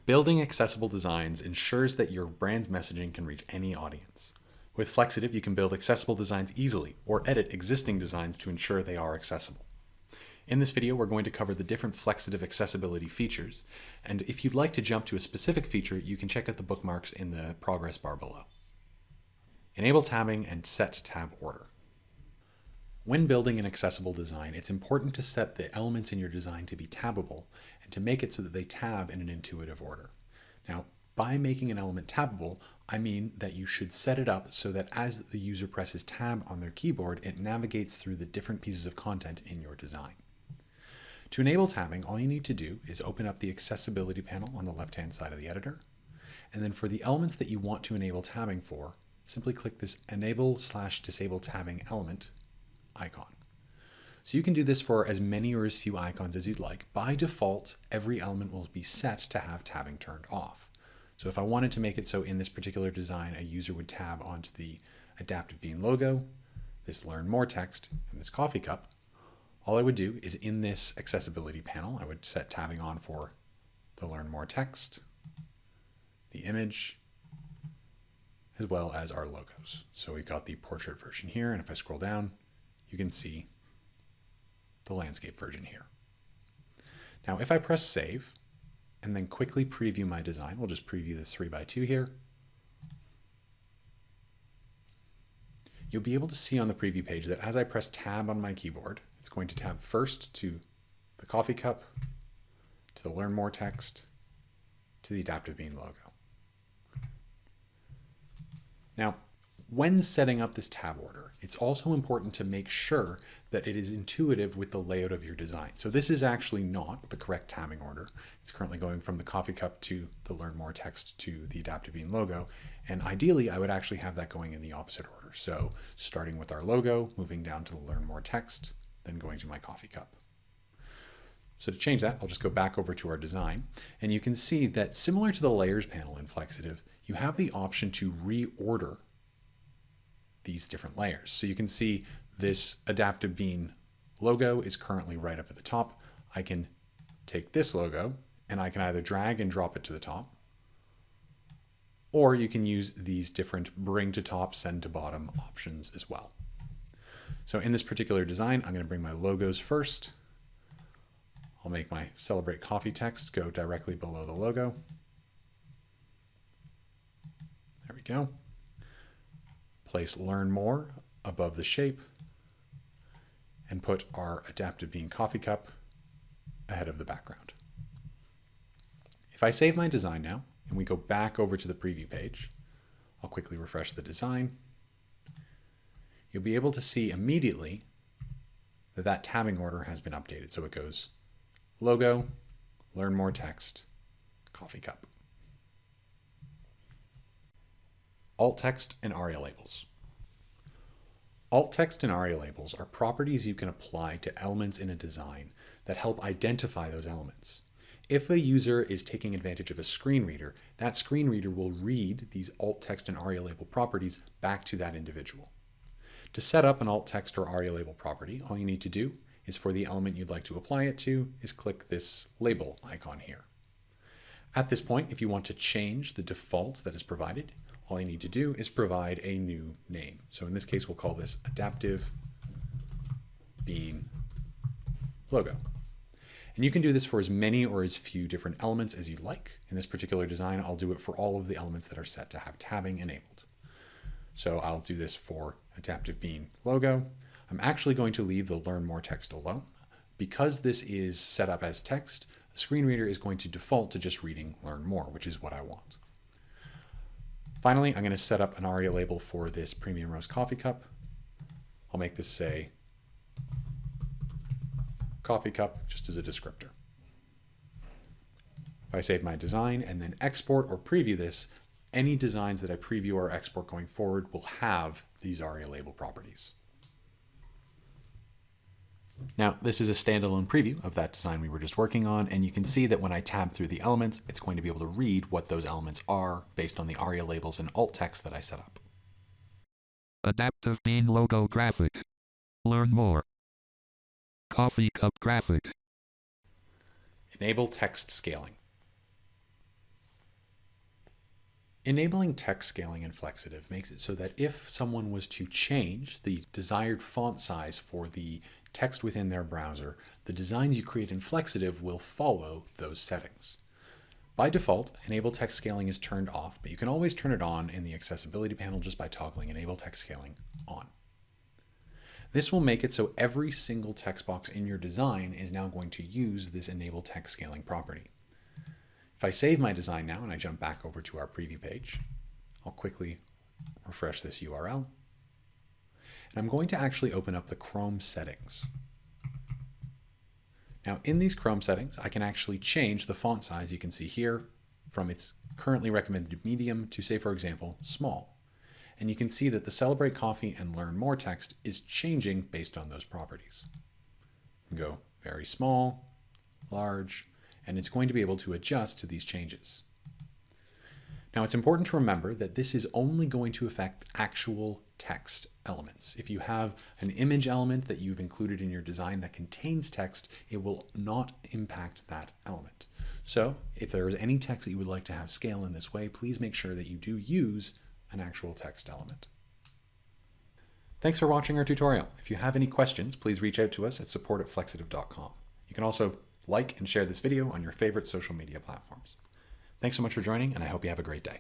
Building accessible designs ensures that your brand's messaging can reach any audience. With Flexitive, you can build accessible designs easily or edit existing designs to ensure they are accessible. In this video, we're going to cover the different Flexitive accessibility features, and if you'd like to jump to a specific feature, you can check out the bookmarks in the progress bar below. Enable tabbing and set tab order. When building an accessible design, it's important to set the elements in your design to be tabbable and to make it so that they tab in an intuitive order. Now, by making an element tabbable, I mean that you should set it up so that as the user presses tab on their keyboard, it navigates through the different pieces of content in your design. To enable tabbing, all you need to do is open up the accessibility panel on the left-hand side of the editor, and then for the elements that you want to enable tabbing for, simply click this enable/disable tabbing element icon. So you can do this for as many or as few icons as you'd like. By default, every element will be set to have tabbing turned off. So if I wanted to make it so in this particular design, a user would tab onto the adaptive bean logo, this learn more text, and this coffee cup, all I would do is in this accessibility panel, I would set tabbing on for the learn more text, the image, as well as our logos. So we've got the portrait version here, and if I scroll down, you can see the landscape version here. Now, if I press save and then quickly preview my design, we'll just preview this 3x2 here. You'll be able to see on the preview page that as I press tab on my keyboard, it's going to tab first to the coffee cup, to the learn more text, to the adaptive bean logo. Now, when setting up this tab order, it's also important to make sure that it is intuitive with the layout of your design. So this is actually not the correct tabbing order. It's currently going from the coffee cup to the learn more text to the adaptive bean logo. And ideally, I would actually have that going in the opposite order. So starting with our logo, moving down to the learn more text, then going to my coffee cup. So to change that, I'll just go back over to our design. And you can see that similar to the layers panel in Flexitive, you have the option to reorder these different layers. So you can see this adaptive bean logo is currently right up at the top. I can take this logo and I can either drag and drop it to the top, or you can use these different bring to top, send to bottom options as well. So in this particular design, I'm going to bring my logos first. I'll make my celebrate coffee text go directly below the logo. There we go. Place learn more above the shape and put our adaptive bean coffee cup ahead of the background. If I save my design now and we go back over to the preview page, I'll quickly refresh the design. You'll be able to see immediately that that tabbing order has been updated. So it goes logo, learn more text, coffee cup. Alt text and Aria labels. Alt text and Aria labels are properties you can apply to elements in a design that help identify those elements. If a user is taking advantage of a screen reader, that screen reader will read these alt text and Aria label properties back to that individual. To set up an alt text or Aria label property, all you need to do is for the element you'd like to apply it to is click this label icon here. At this point, if you want to change the default that is provided, all you need to do is provide a new name. So in this case, we'll call this adaptive bean logo. And you can do this for as many or as few different elements as you'd like. In this particular design, I'll do it for all of the elements that are set to have tabbing enabled. So I'll do this for adaptive bean logo. I'm actually going to leave the learn more text alone. Because this is set up as text, the screen reader is going to default to just reading learn more, which is what I want. Finally, I'm going to set up an Aria label for this premium roast coffee cup. I'll make this say coffee cup just as a descriptor. If I save my design and then export or preview this, any designs that I preview or export going forward will have these Aria label properties. Now, this is a standalone preview of that design we were just working on, and you can see that when I tab through the elements, it's going to be able to read what those elements are based on the Aria labels and alt text that I set up. Adaptive bean logo graphic. Learn more. Coffee cup graphic. Enable text scaling. Enabling text scaling in Flexitive makes it so that if someone was to change the desired font size for the text within their browser, the designs you create in Flexitive will follow those settings. By default, Enable Text Scaling is turned off, but you can always turn it on in the Accessibility panel just by toggling Enable Text Scaling on. This will make it so every single text box in your design is now going to use this Enable Text Scaling property. If I save my design now and I jump back over to our preview page, I'll quickly refresh this URL. And I'm going to actually open up the Chrome settings. Now in these Chrome settings, I can actually change the font size you can see here from its currently recommended medium to, say, for example, small. And you can see that the Celebrate Coffee and Learn More text is changing based on those properties. You can go very small, large, and it's going to be able to adjust to these changes. Now it's important to remember that this is only going to affect actual text elements. If you have an image element that you've included in your design that contains text, it will not impact that element. So if there is any text that you would like to have scale in this way, please make sure that you do use an actual text element. Thanks for watching our tutorial. If you have any questions, please reach out to us at support@flexitive.com. You can also like and share this video on your favorite social media platforms. Thanks so much for joining, and I hope you have a great day.